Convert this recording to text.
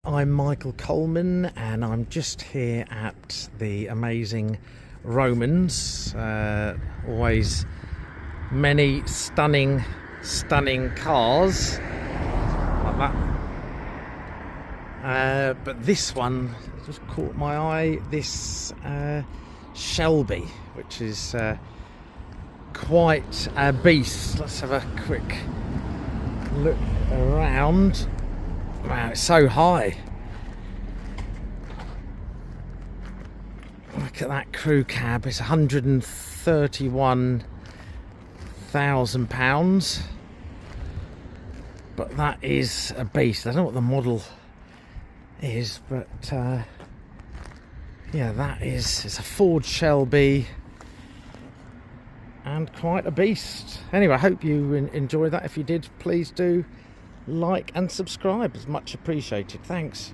I'm Michael Coleman and I'm just here at the amazing Romans. Always many stunning cars like that. But this one just caught my eye, this Shelby, which is quite a beast. Let's have a quick look around. Wow, it's so high. Look at that crew cab. It's £131,000, but that is a beast. I don't know what the model is, but yeah, that is, it's a Ford Shelby and quite a beast. Anyway, I hope you enjoyed that. If you did, please do like and subscribe. It's much appreciated. Thanks.